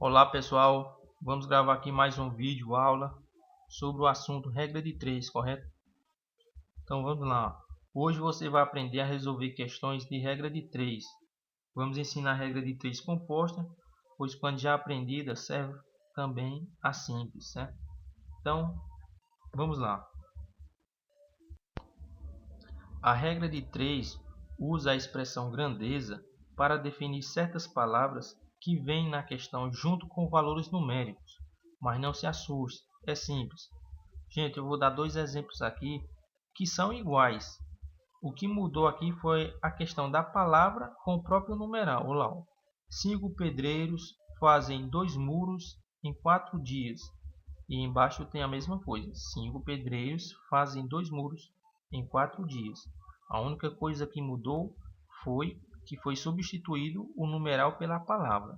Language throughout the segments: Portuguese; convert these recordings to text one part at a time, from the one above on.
Olá pessoal, vamos gravar aqui mais um vídeo aula sobre o assunto regra de 3, correto? Então vamos lá. Hoje você vai aprender a resolver questões de regra de 3. Vamos ensinar a regra de 3 composta, pois quando já aprendida serve também a simples, certo? Então vamos lá. A regra de 3 usa a expressão grandeza para definir certas palavras que vêm na questão junto com valores numéricos. Mas não se assuste, é simples. Gente, eu vou dar dois exemplos aqui que são iguais. O que mudou aqui foi a questão da palavra com o próprio numeral. Olá, 5 pedreiros fazem 2 muros em 4 dias. E embaixo tem a mesma coisa. 5 pedreiros fazem 2 muros em 4 dias. A única coisa que mudou foi que foi substituído o numeral pela palavra.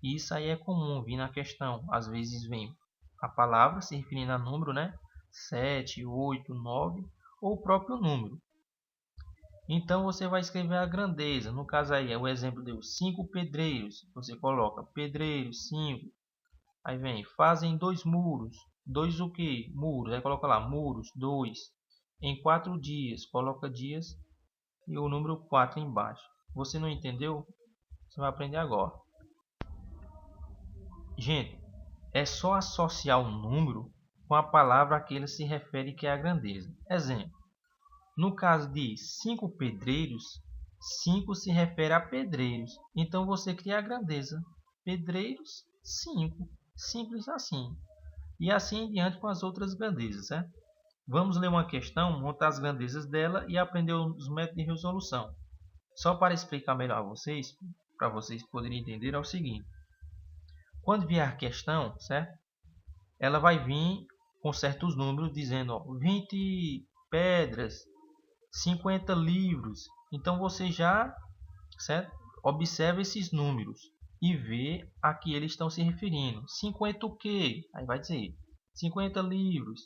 Isso aí é comum vir na questão. Às vezes vem a palavra se referindo a número, né? 7, 8, 9 ou o próprio número. Então você vai escrever a grandeza. No caso aí, o exemplo deu 5 pedreiros. Você coloca pedreiros, 5. Aí vem, fazem 2 muros. 2 o que? Muros. Aí coloca lá, muros, 2. Em 4 dias, coloca dias e o número 4 embaixo. Você não entendeu? Você vai aprender agora. Gente, é só associar o número com a palavra a que ele se refere, que é a grandeza. Exemplo, no caso de 5 pedreiros, 5 se refere a pedreiros. Então você cria a grandeza. Pedreiros, 5. Simples assim. E assim em diante com as outras grandezas, certo? Vamos ler uma questão, montar as grandezas dela e aprender os métodos de resolução. Só para explicar melhor a vocês, para vocês poderem entender, é o seguinte. Quando vier a questão, certo? Ela vai vir com certos números dizendo, ó, 20 pedras, 50 livros. Então você já, certo? Observa esses números e vê a que eles estão se referindo. 50 o quê? Aí vai dizer 50 livros.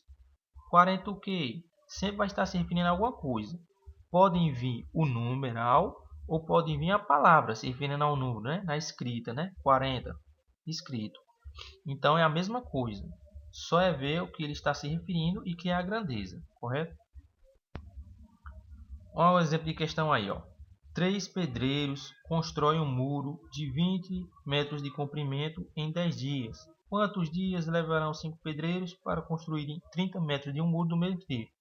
40 o quê? Sempre vai estar se referindo a alguma coisa. Podem vir o numeral ou podem vir a palavra se referindo ao número, né? Na escrita, né? 40 escrito. Então é a mesma coisa. Só é ver o que ele está se referindo e que é a grandeza, correto? Olha o exemplo de questão aí, ó. 3 pedreiros constroem um muro de 20 metros de comprimento em 10 dias. Quantos dias levarão 5 pedreiros para construírem 30 metros de um muro do mesmo tipo?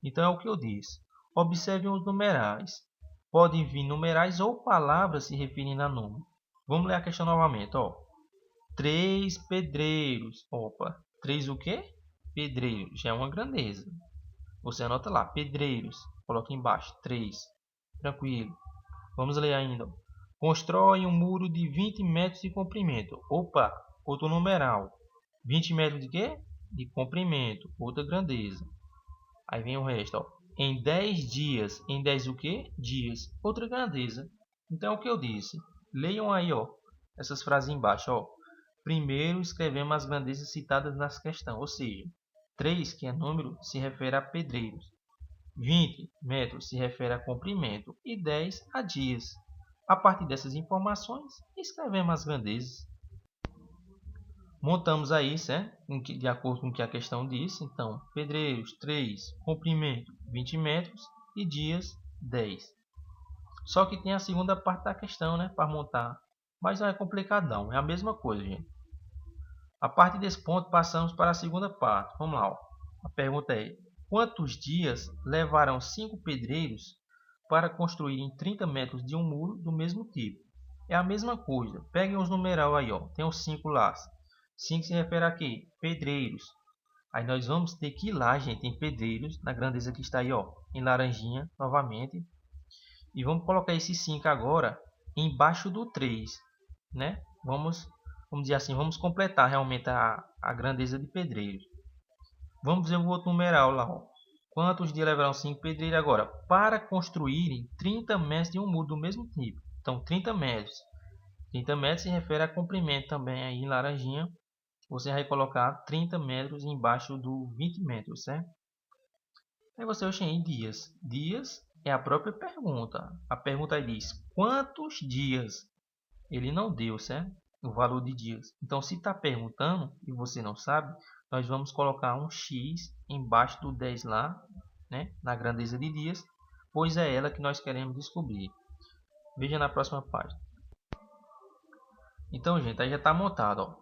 Então é o que eu disse. Observem os numerais. Podem vir numerais ou palavras se referindo a número. Vamos ler a questão novamente, ó. 3 pedreiros. Opa, 3 o quê? Pedreiros. Já é uma grandeza. Você anota lá, pedreiros. Coloca embaixo, 3. Tranquilo. Vamos ler ainda. Constrói um muro de 20 metros de comprimento. Opa, outro numeral. 20 metros de quê? De comprimento. Outra grandeza. Aí vem o resto, ó. Em 10 dias. Em 10 o quê? Dias. Outra grandeza. Então é o que eu disse. Leiam aí, ó, essas frases embaixo, ó. Primeiro escrevemos as grandezas citadas nas questões, ou seja, 3, que é número, se refere a pedreiros. 20 metros se refere a comprimento e 10 a dias. A partir dessas informações, escrevemos as grandezas. Montamos aí, certo? De acordo com o que a questão disse. Então, pedreiros 3, comprimento 20 metros e dias 10. Só que tem a segunda parte da questão, né, para montar. Mas não é complicadão, é a mesma coisa, gente. A partir desse ponto, passamos para a segunda parte. Vamos lá. Ó. A pergunta é: quantos dias levarão 5 pedreiros para construírem 30 metros de um muro do mesmo tipo? É a mesma coisa. Peguem os numeral aí. Ó. Tem os 5 lá. 5 se refere a quê? Pedreiros. Aí nós vamos ter que ir lá, gente, em pedreiros, na grandeza que está aí, ó, em laranjinha, novamente. E vamos colocar esses 5 agora embaixo do 3, né? Vamos dizer assim, vamos completar realmente a grandeza de pedreiros. Vamos ver o outro numeral lá. Ó. Quantos dias levarão 5 pedreiros agora? Para construírem 30 metros de um muro do mesmo tipo. Então, 30 metros. 30 metros se refere a comprimento também aí em laranjinha. Você vai colocar 30 metros embaixo do 20 metros, certo? Aí você vai em dias. Dias é a própria pergunta. A pergunta diz, quantos dias? Ele não deu, certo? o valor de dias. Então, se está perguntando e você não sabe, nós vamos colocar um X embaixo do 10 lá, né, na grandeza de dias, pois é ela que nós queremos descobrir. Veja na próxima página. Então, gente, aí já está montado. Ó.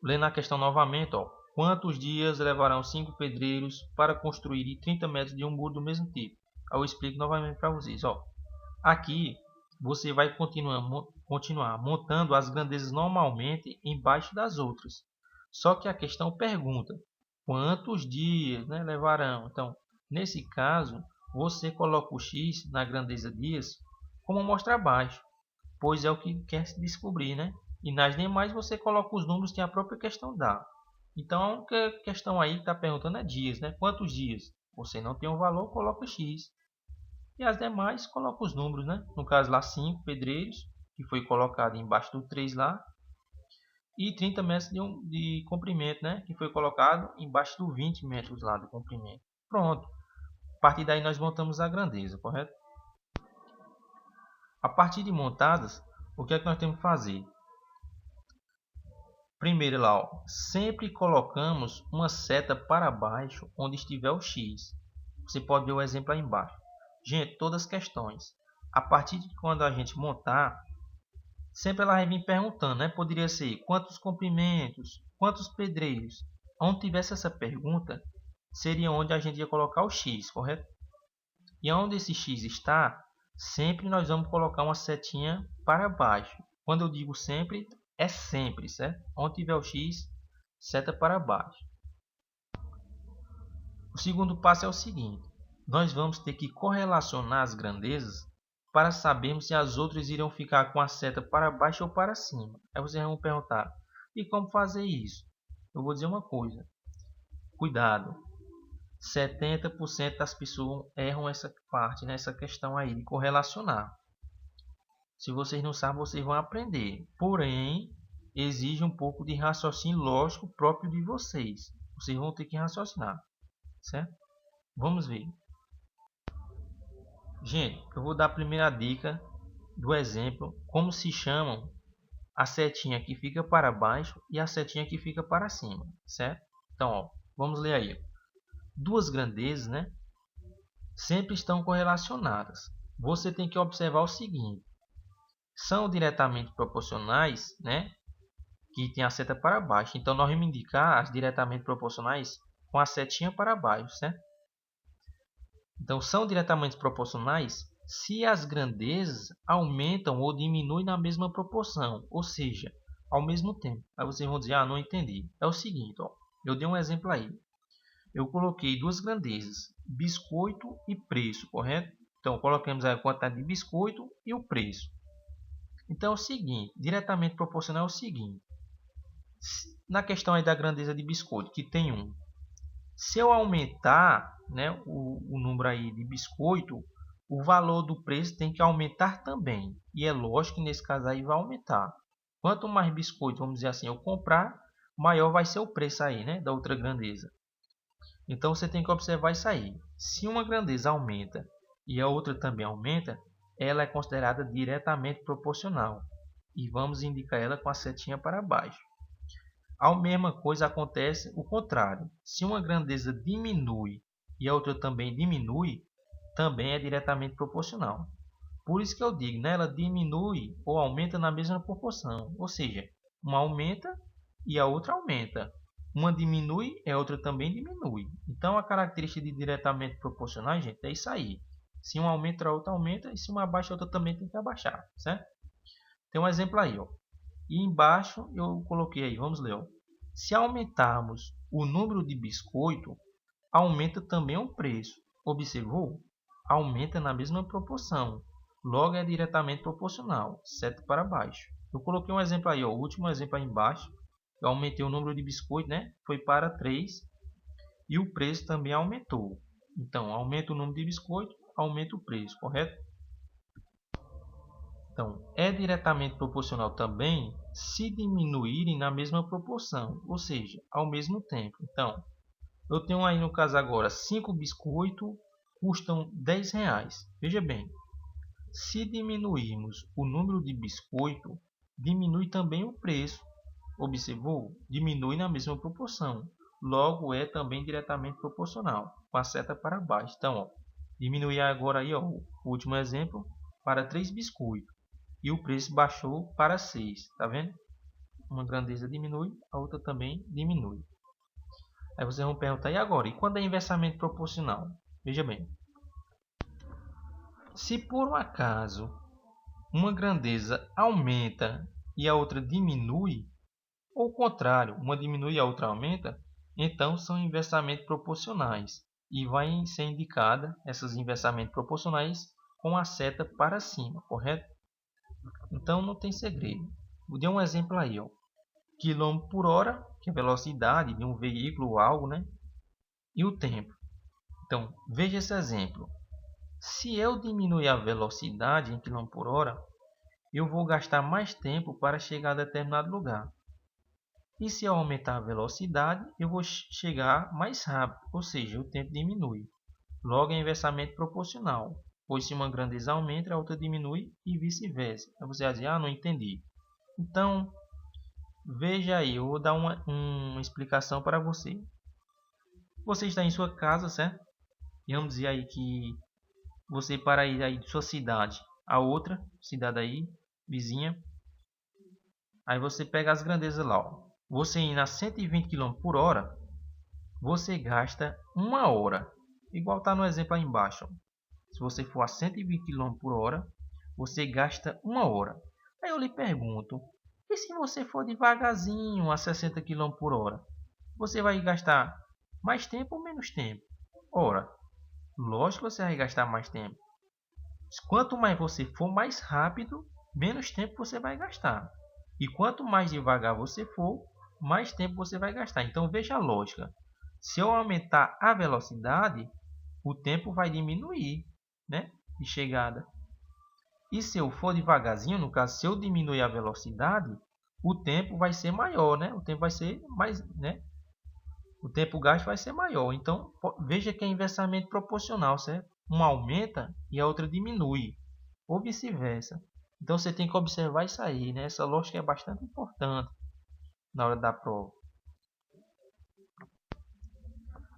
Lendo a questão novamente, ó. Quantos dias levarão 5 pedreiros para construir 30 metros de um muro do mesmo tipo? Eu explico novamente para vocês. Ó. Aqui você vai continuar montando as grandezas normalmente embaixo das outras. Só que a questão pergunta quantos dias, né, levarão. Então, nesse caso, você coloca o X na grandeza dias como mostra abaixo, pois é o que quer se descobrir, né? E nas demais você coloca os números que a própria questão dá. Então a única questão aí que está perguntando é dias, né? Quantos dias? Você não tem um valor, coloca X. E as demais coloca os números, né? No caso lá 5 pedreiros, que foi colocado embaixo do 3 lá. E 30 metros de comprimento, né? Que foi colocado embaixo do 20 metros lá de comprimento. Pronto. A partir daí nós montamos a grandeza, correto? A partir de montadas, o que é que nós temos que fazer? Primeiro lá, ó, sempre colocamos uma seta para baixo onde estiver o X. Você pode ver o exemplo aí embaixo. Gente, todas as questões. A partir de quando a gente montar, sempre ela vai vir perguntando, né? Poderia ser quantos comprimentos, quantos pedreiros. Onde tivesse essa pergunta, seria onde a gente ia colocar o X, correto? E onde esse X está, sempre nós vamos colocar uma setinha para baixo. Quando eu digo sempre, é sempre, certo? Onde tiver o X, seta para baixo. O segundo passo é o seguinte. Nós vamos ter que correlacionar as grandezas para sabermos se as outras irão ficar com a seta para baixo ou para cima. Aí vocês vão perguntar, e como fazer isso? Eu vou dizer uma coisa. Cuidado. 70% das pessoas erram essa parte, né? Essa questão aí de correlacionar. Se vocês não sabem, vocês vão aprender. Porém, exige um pouco de raciocínio lógico próprio de vocês. Vocês vão ter que raciocinar, certo? Vamos ver. Gente, eu vou dar a primeira dica do exemplo, como se chamam a setinha que fica para baixo e a setinha que fica para cima, certo? Então, ó, vamos ler aí. Duas grandezas, né, sempre estão correlacionadas. Você tem que observar o seguinte: são diretamente proporcionais, né, que tem a seta para baixo. Então, nós vamos indicar as diretamente proporcionais com a setinha para baixo, certo? Então, são diretamente proporcionais se as grandezas aumentam ou diminuem na mesma proporção, ou seja, ao mesmo tempo. Aí vocês vão dizer, ah, não entendi. É o seguinte, ó, eu dei um exemplo aí. Eu coloquei duas grandezas, biscoito e preço, correto? Então, colocamos a quantidade de biscoito e o preço. Então, é o seguinte, diretamente proporcional é o seguinte. Na questão aí da grandeza de biscoito, que tem 1. Se eu aumentar, né, o número aí de biscoito, o valor do preço tem que aumentar também. E é lógico que nesse caso aí vai aumentar. Quanto mais biscoito, vamos dizer assim, eu comprar, maior vai ser o preço aí, né, da outra grandeza. Então você tem que observar isso aí. Se uma grandeza aumenta e a outra também aumenta, ela é considerada diretamente proporcional. E vamos indicar ela com a setinha para baixo. A mesma coisa acontece o contrário. Se uma grandeza diminui e a outra também diminui, também é diretamente proporcional. Por isso que eu digo, né, ela diminui ou aumenta na mesma proporção. Ou seja, uma aumenta e a outra aumenta. Uma diminui e a outra também diminui. Então a característica de diretamente proporcional, gente, é isso aí. Se uma aumenta, a outra aumenta. E se uma abaixa, a outra também tem que abaixar. Certo? Tem um exemplo aí. Ó. E embaixo eu coloquei aí, vamos ler. Ó. Se aumentarmos o número de biscoito, aumenta também o preço. Observou? Aumenta na mesma proporção. Logo é diretamente proporcional, seta para baixo. Eu coloquei um exemplo aí, ó, o último exemplo aí embaixo. Eu aumentei o número de biscoito, né? Foi para 3 e o preço também aumentou. Então, aumenta o número de biscoito, aumenta o preço, correto? Então, é diretamente proporcional também se diminuírem na mesma proporção, ou seja, ao mesmo tempo. Então, eu tenho aí no caso agora 5 biscoitos custam R$10. Veja bem, se diminuirmos o número de biscoito, diminui também o preço. Observou? Diminui na mesma proporção. Logo, é também diretamente proporcional, com a seta para baixo. Então, ó, diminuir agora aí, ó, o último exemplo, para 3 biscoitos. E o preço baixou para 6. Tá vendo? Uma grandeza diminui, a outra também diminui. Aí vocês vão perguntar, e agora? E quando é inversamente proporcional? Veja bem. Se por um acaso uma grandeza aumenta e a outra diminui, ou o contrário, uma diminui e a outra aumenta, então são inversamente proporcionais. E vai ser indicada essas inversamente proporcionais com a seta para cima, correto? Então não tem segredo. Vou dar um exemplo aí, ó. Quilômetro por hora, que é a velocidade de um veículo ou algo, né? E o tempo. Então, veja esse exemplo. Se eu diminuir a velocidade em quilômetro por hora, eu vou gastar mais tempo para chegar a determinado lugar. E se eu aumentar a velocidade, eu vou chegar mais rápido, ou seja, o tempo diminui. Logo, é inversamente proporcional, pois se uma grandeza aumenta, a outra diminui e vice-versa. Aí você vai dizer, não entendi. Então, veja aí, eu vou dar uma explicação para você. Você está em sua casa, certo? E vamos dizer aí que você para ir aí de sua cidade a outra cidade aí, vizinha. Aí você pega as grandezas lá, ó. Você indo a 120 km por hora, você gasta 1 hora. Igual está no exemplo aí embaixo. Ó. Se você for a 120 km por hora, você gasta 1 hora. Aí eu lhe pergunto, e se você for devagarzinho a 60 km por hora? Você vai gastar mais tempo ou menos tempo? Ora, lógico que você vai gastar mais tempo. Quanto mais você for mais rápido, menos tempo você vai gastar. E quanto mais devagar você for, mais tempo você vai gastar. Então veja a lógica. Se eu aumentar a velocidade, o tempo vai diminuir, né, de chegada. E se eu for devagarzinho, no caso, se eu diminuir a velocidade, o tempo vai ser maior, né? O tempo vai ser mais, né? O tempo gasto vai ser maior. Então, veja que é inversamente proporcional, certo? Uma aumenta e a outra diminui, ou vice-versa. Então, você tem que observar isso aí, né? Essa lógica é bastante importante na hora da prova.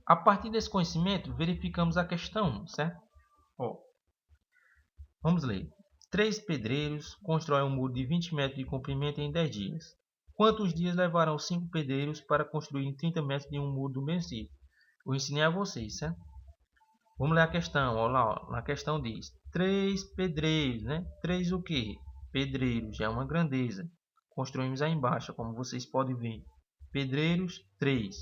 A partir desse conhecimento, verificamos a questão 1, certo? Ó, vamos ler. 3 pedreiros constroem um muro de 20 metros de comprimento em 10 dias. Quantos dias levarão 5 pedreiros para construir 30 metros de um muro do mesmo tipo? Eu ensinei a vocês, certo? Vamos ler a questão. Olha lá, ó. Na questão diz 3 pedreiros, né? 3 o quê? Pedreiros, já é uma grandeza. Construímos aí embaixo, como vocês podem ver. Pedreiros, 3.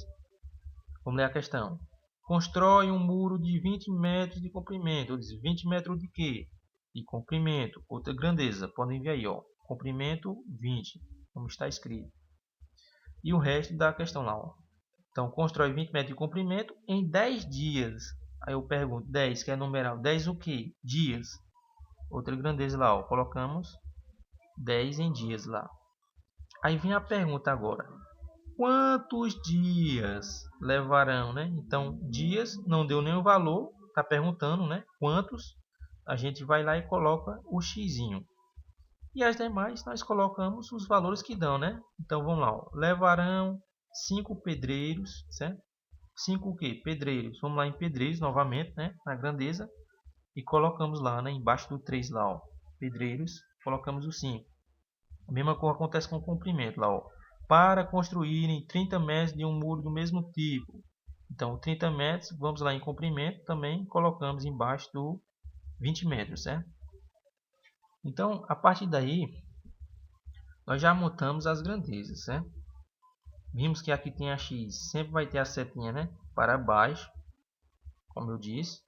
Vamos ler a questão. Constrói um muro de 20 metros de comprimento. Eu disse 20 metros de quê? De comprimento. Outra grandeza. Podem ver aí, ó. Comprimento 20, como está escrito. E o resto da questão lá, ó. Então, constrói 20 metros de comprimento em 10 dias. Aí eu pergunto, 10, que é numeral. 10 o quê? Dias. Outra grandeza lá, ó. Colocamos 10 em dias lá. Aí vem a pergunta agora. Quantos dias levarão, né? Então, dias não deu nenhum valor. Está perguntando, né? Quantos? A gente vai lá e coloca o xzinho. E as demais nós colocamos os valores que dão, né? Então, vamos lá. Ó. Levarão 5 pedreiros, certo? 5 o quê? Pedreiros. Vamos lá em pedreiros novamente, né? Na grandeza. E colocamos lá, né? Embaixo do 3 lá, ó. Pedreiros. Colocamos o 5. A mesma coisa acontece com o comprimento lá, ó. Para construírem 30 metros de um muro do mesmo tipo. Então, 30 metros, vamos lá em comprimento, também colocamos embaixo do 20 metros, certo? Então, a partir daí, nós já montamos as grandezas, certo? Vimos que aqui tem a x, sempre vai ter a setinha, né? Para baixo, como eu disse.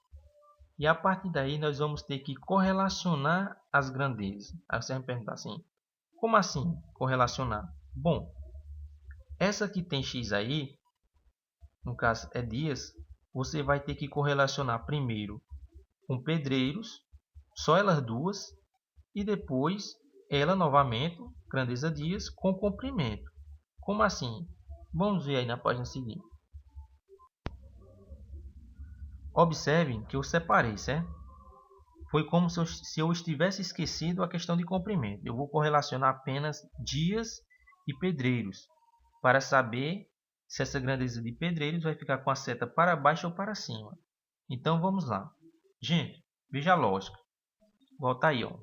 E a partir daí, nós vamos ter que correlacionar as grandezas. Aí você vai me perguntar assim, como assim correlacionar? Bom, essa que tem x aí, no caso é dias, você vai ter que correlacionar primeiro com pedreiros, só elas duas, e depois ela novamente, grandeza dias, com comprimento. Como assim? Vamos ver aí na página seguinte. Observem que eu separei, certo? foi como se eu estivesse esquecido a questão de comprimento. Eu vou correlacionar apenas dias e pedreiros para saber se essa grandeza de pedreiros vai ficar com a seta para baixo ou para cima. Então vamos lá. Gente, veja a lógica. Volta aí, ó.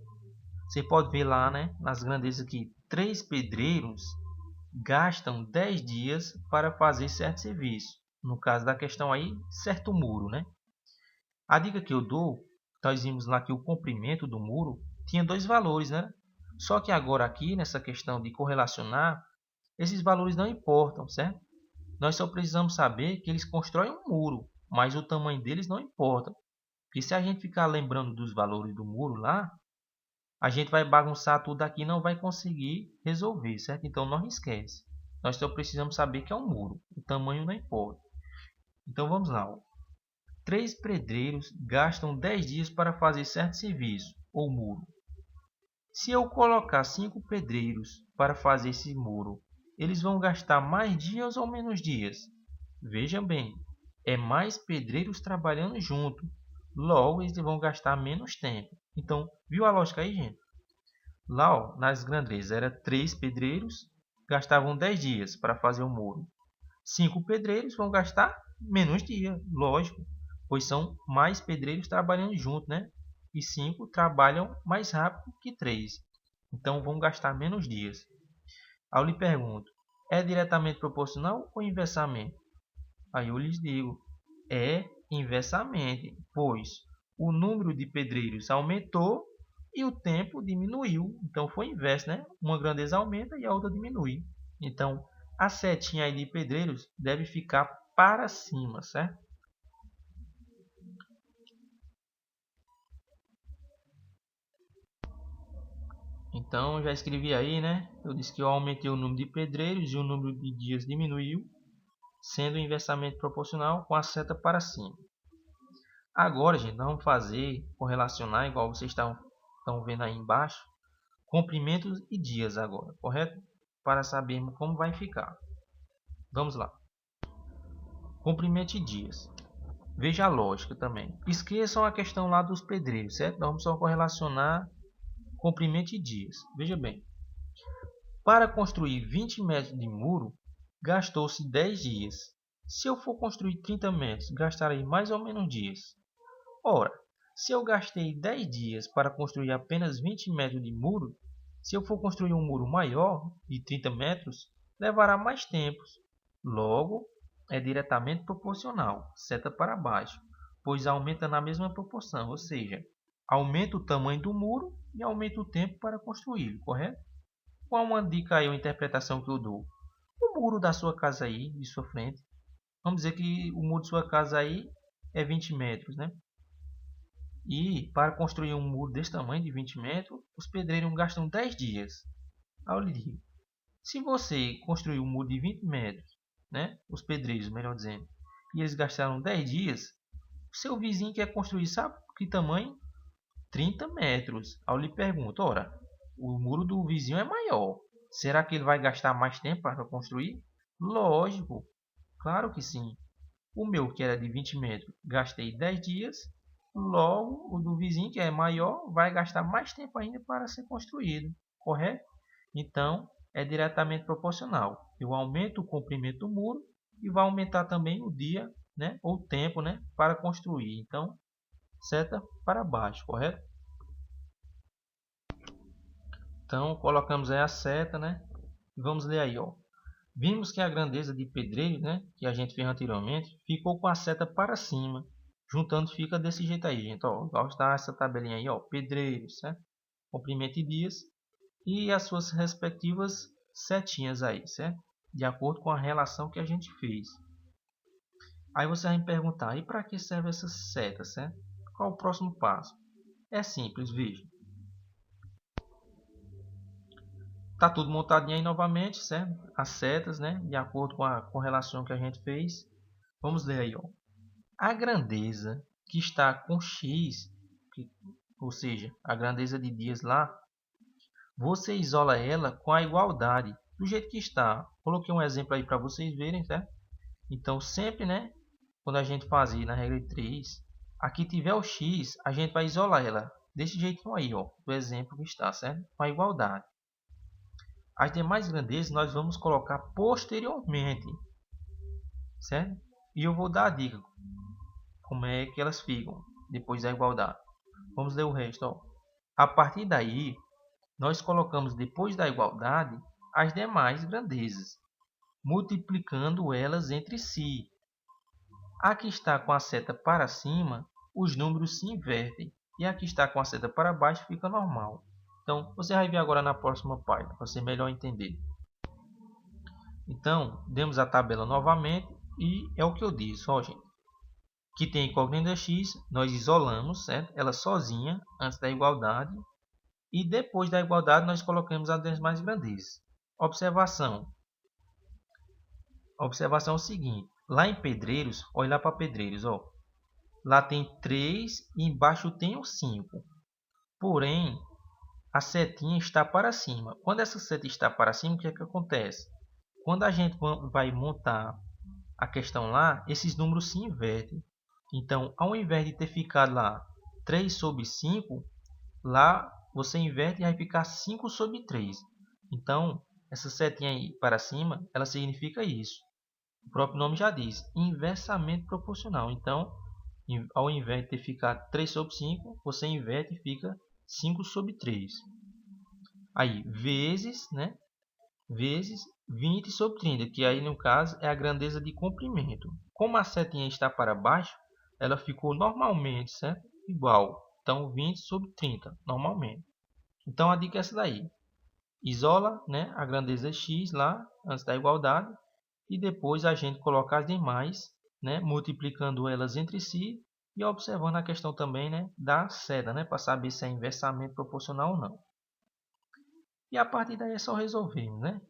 Você pode ver lá, né, nas grandezas que 3 pedreiros gastam 10 dias para fazer certo serviço. No caso da questão aí, certo muro, né? A dica que eu dou, nós vimos lá que o comprimento do muro tinha 2 valores, né? Só que agora aqui, nessa questão de correlacionar, esses valores não importam, certo? Nós só precisamos saber que eles constroem um muro, mas o tamanho deles não importa. Porque se a gente ficar lembrando dos valores do muro lá, a gente vai bagunçar tudo aqui e não vai conseguir resolver, certo? Então não esquece. Nós só precisamos saber que é um muro. O tamanho não importa. Então vamos lá. 3 pedreiros gastam 10 dias para fazer certo serviço, ou muro. Se eu colocar 5 pedreiros para fazer esse muro, eles vão gastar mais dias ou menos dias? Veja bem, é mais pedreiros trabalhando junto. Logo, eles vão gastar menos tempo. Então, viu a lógica aí, gente? Lá, ó, nas grandezas, era 3 pedreiros, gastavam 10 dias para fazer o muro. 5 pedreiros vão gastar menos dia, lógico, pois são mais pedreiros trabalhando junto, né? E 5 trabalham mais rápido que 3. Então, vão gastar menos dias. Aí eu lhe pergunto, é diretamente proporcional ou inversamente? Aí eu lhes digo, é inversamente, pois o número de pedreiros aumentou e o tempo diminuiu. Então foi inverso, né? Uma grandeza aumenta e a outra diminui. Então a setinha aí de pedreiros deve ficar para cima, certo? Então já escrevi aí, né? Eu disse que eu aumentei o número de pedreiros e o número de dias diminuiu, sendo inversamente proporcional com a seta para cima. Agora, gente, nós vamos fazer, correlacionar, igual vocês estão vendo aí embaixo, comprimentos e dias agora, correto? Para sabermos como vai ficar. Vamos lá. Comprimento e dias. Veja a lógica também. Esqueçam a questão lá dos pedreiros, certo? Nós vamos só correlacionar comprimento e dias. Veja bem. Para construir 20 metros de muro, gastou-se 10 dias. Se eu for construir 30 metros, gastarei mais ou menos dias. Ora, se eu gastei 10 dias para construir apenas 20 metros de muro, se eu for construir um muro maior, de 30 metros, levará mais tempo. Logo, é diretamente proporcional, seta para baixo, pois aumenta na mesma proporção, ou seja, aumenta o tamanho do muro e aumenta o tempo para construí-lo, correto? Qual uma dica aí, uma interpretação que eu dou? O muro da sua casa aí, de sua frente, vamos dizer que o muro de sua casa aí é 20 metros, né? E para construir um muro desse tamanho, de 20 metros, os pedreiros gastam 10 dias. Aí eu lhe digo, se você construir um muro de 20 metros, né, os pedreiros, melhor dizendo, e eles gastaram 10 dias, o seu vizinho quer construir, sabe que tamanho? 30 metros. Aí eu lhe pergunto, ora, o muro do vizinho é maior. Será que ele vai gastar mais tempo para construir? Lógico, claro que sim. O meu, que era de 20 metros, gastei 10 dias. Logo, o do vizinho, que é maior, vai gastar mais tempo ainda para ser construído. Correto? Então, é diretamente proporcional. Eu aumento o comprimento do muro e vai aumentar também o dia, né, ou o tempo, né, para construir. Então, seta para baixo, correto? Então, colocamos aí a seta, né? Vamos ler aí, ó. Vimos que a grandeza de pedreiro, né, que a gente fez anteriormente, ficou com a seta para cima. Juntando fica desse jeito aí, gente. Ó, igual está essa tabelinha aí, ó. Pedreiros, certo? Comprimento e dias. E as suas respectivas setinhas aí, certo? De acordo com a relação que a gente fez. Aí você vai me perguntar, e para que serve essa seta, certo? Qual o próximo passo? É simples, veja. Tá tudo montadinho aí novamente, certo? As setas, né? De acordo com a correlação que a gente fez. Vamos ler aí, ó. A grandeza que está com x, ou seja, a grandeza de dias lá, você isola ela com a igualdade, do jeito que está. Coloquei um exemplo aí para vocês verem, certo? Então, sempre, quando a gente fazer na regra de 3, aqui tiver o x, a gente vai isolar ela. desse jeito aí, ó, do exemplo que está, certo? Com a igualdade. As demais grandezas nós vamos colocar posteriormente, certo? E eu vou dar a dica como é que elas ficam depois da igualdade. Vamos ler o resto, ó. A partir daí, nós colocamos depois da igualdade as demais grandezas, multiplicando elas entre si. A que está com a seta para cima, os números se invertem, e a que está com a seta para baixo fica normal. Então, você vai ver agora na próxima página, para você melhor entender. Então, demos a tabela novamente, e é o que eu disse, ó, gente. Que tem incógnita x, nós isolamos, certo? Ela sozinha, antes da igualdade. E depois da igualdade, nós colocamos as demais grandezas. Observação. Observação é o seguinte. Lá em Pedreiros, olha lá para Pedreiros, ó. Lá tem 3 e embaixo tem o 5. Porém, a setinha está para cima. Quando essa seta está para cima, o que é que acontece? Quando a gente vai montar a questão lá, esses números se invertem. Então, ao invés de ter ficado lá 3 sobre 5, lá você inverte e vai ficar 5 sobre 3. Então, essa setinha aí para cima, ela significa isso. O próprio nome já diz, inversamente proporcional. Então, ao invés de ter ficado 3 sobre 5, você inverte e fica 5 sobre 3. Aí, vezes, né? Vezes 20 sobre 30, que aí no caso é a grandeza de comprimento. Como a setinha está para baixo, ela ficou normalmente, certo? Igual. Então, 20 sobre 30, normalmente. Então, a dica é essa daí. Isola, né, a grandeza x lá, antes da igualdade. E depois a gente coloca as demais, né, multiplicando elas entre si. E observando a questão também, né, da seta, né, para saber se é inversamente proporcional ou não. E a partir daí é só resolvermos, né?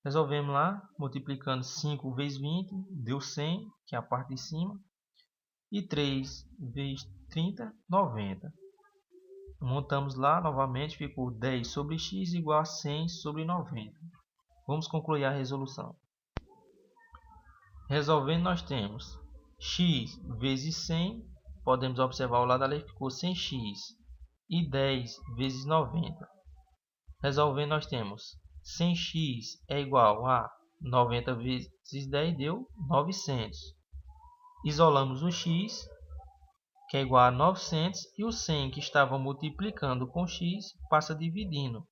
Resolvemos lá, multiplicando 5 vezes 20, deu 100, que é a parte de cima. E 3 vezes 30, 90. Montamos lá novamente, ficou 10 sobre x igual a 100 sobre 90. Vamos concluir a resolução. Resolvendo, nós temos x vezes 100, podemos observar ao lado da lei, ficou 100x. E 10 vezes 90. Resolvendo, nós temos 100x é igual a 90 vezes 10, deu 900. Isolamos o x, que é igual a 900, e o 100 que estava multiplicando com x passa dividindo.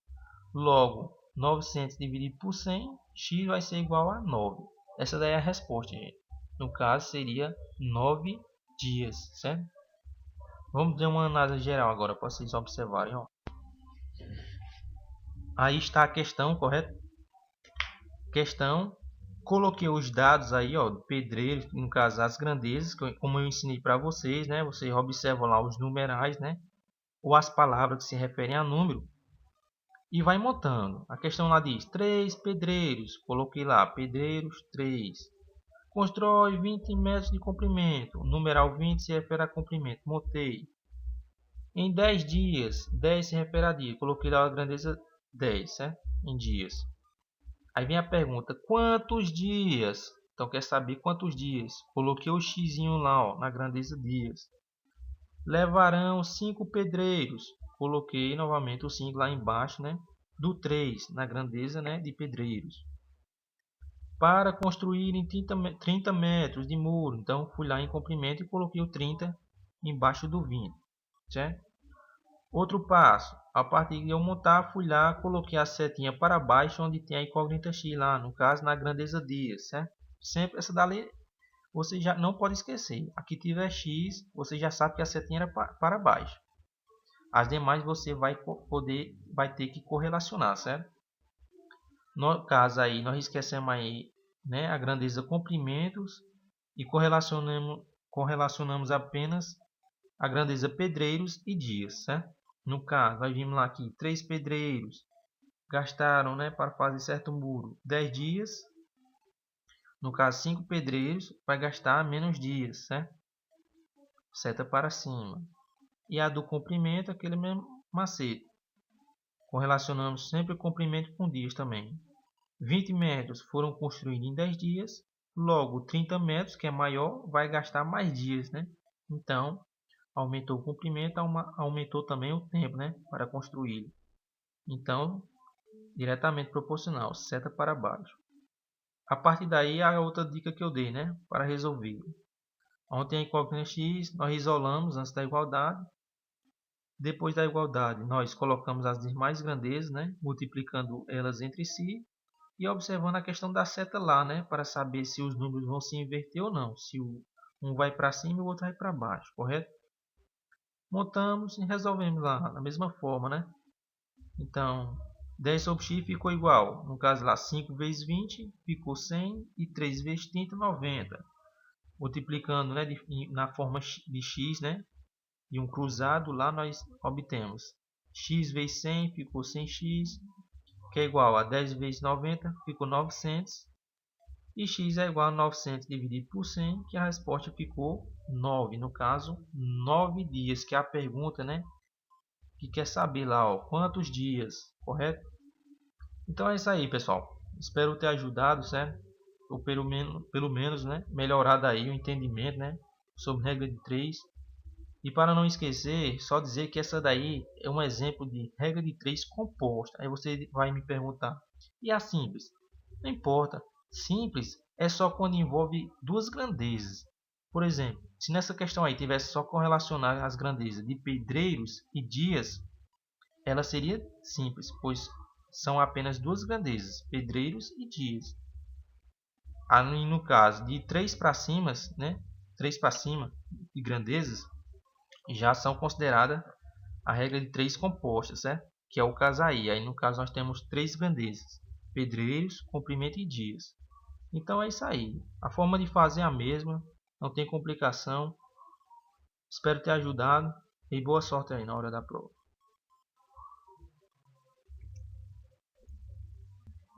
Logo, 900 dividido por 100, x vai ser igual a 9. Essa daí é a resposta, gente. No caso, seria 9 dias, certo? Vamos dar uma análise geral agora, para vocês observarem. Ó. Aí está a questão, correto? Questão. Coloquei os dados aí, ó, do pedreiro, no caso as grandezas, como eu ensinei para vocês, né? Vocês observam lá os numerais, né? Ou as palavras que se referem a número. E vai montando. A questão lá diz 3 pedreiros. Coloquei lá, pedreiros 3. Constrói 20 metros de comprimento. O numeral 20 se refere a comprimento. Montei. Em 10 dias, 10 se refere a dia. Coloquei lá a grandeza 10, certo? Em dias. Aí vem a pergunta, quantos dias? Então quer saber quantos dias? Coloquei o x lá, ó, na grandeza dias. Levarão 5 pedreiros. Coloquei novamente o 5 lá embaixo, né? Do 3, na grandeza, né, de pedreiros. Para construírem 30 metros de muro. Então fui lá em comprimento e coloquei o 30 embaixo do 20. Certo? Outro passo, a partir de eu montar, fui lá, coloquei a setinha para baixo, onde tem a incógnita x lá, no caso na grandeza dias, certo? Sempre essa dali você já não pode esquecer. Aqui tiver x, você já sabe que a setinha era para baixo. As demais você vai ter que correlacionar, certo? No caso aí, nós esquecemos aí, né, a grandeza comprimentos e correlacionamos apenas a grandeza pedreiros e dias, certo? No caso, nós vimos lá aqui, 3 pedreiros gastaram, né, para fazer certo muro 10 dias. No caso, 5 pedreiros vai gastar menos dias, certo? Seta para cima. E a do comprimento, aquele mesmo macete. Correlacionamos sempre o comprimento com dias também. 20 metros foram construídos em 10 dias. Logo, 30 metros, que é maior, vai gastar mais dias, né? Então, aumentou o comprimento, aumentou também o tempo, né, para construí-lo. Então, diretamente proporcional, seta para baixo. A partir daí, a outra dica que eu dei, né, para resolver. Onde tem a equação x, nós isolamos antes da igualdade. Depois da igualdade, nós colocamos as demais grandezas, né, multiplicando elas entre si e observando a questão da seta lá, né, para saber se os números vão se inverter ou não, se um vai para cima e o outro vai para baixo, correto? Montamos e resolvemos lá da mesma forma, né? Então, 10 sobre x ficou igual, no caso lá, 5 vezes 20 ficou 100 e 3 vezes 30, 90. Multiplicando, né, na forma de x, né, e um cruzado, lá nós obtemos x vezes 100 ficou 100x, que é igual a 10 vezes 90, ficou 900. E x é igual a 900 dividido por 100, que a resposta ficou 9. No caso, 9 dias, que é a pergunta, né, que quer saber lá, ó, quantos dias, correto? Então é isso aí, pessoal. Espero ter ajudado, certo? Ou pelo menos, né, melhorado aí o entendimento, né, sobre regra de 3. E para não esquecer, só dizer que essa daí é um exemplo de regra de 3 composta. Aí você vai me perguntar, e a simples? Não importa. Simples é só quando envolve duas grandezas. Por exemplo, se nessa questão aí tivesse só correlacionar as grandezas de pedreiros e dias, ela seria simples, pois são apenas duas grandezas, pedreiros e dias. Aí, no caso de 3 para cima, né, 3 para cima de grandezas, já são consideradas a regra de 3 compostas, certo? Que é o caso aí. Aí no caso nós temos 3 grandezas, pedreiros, comprimento e dias. Então é isso aí. A forma de fazer é a mesma, não tem complicação. Espero ter ajudado e boa sorte aí na hora da prova.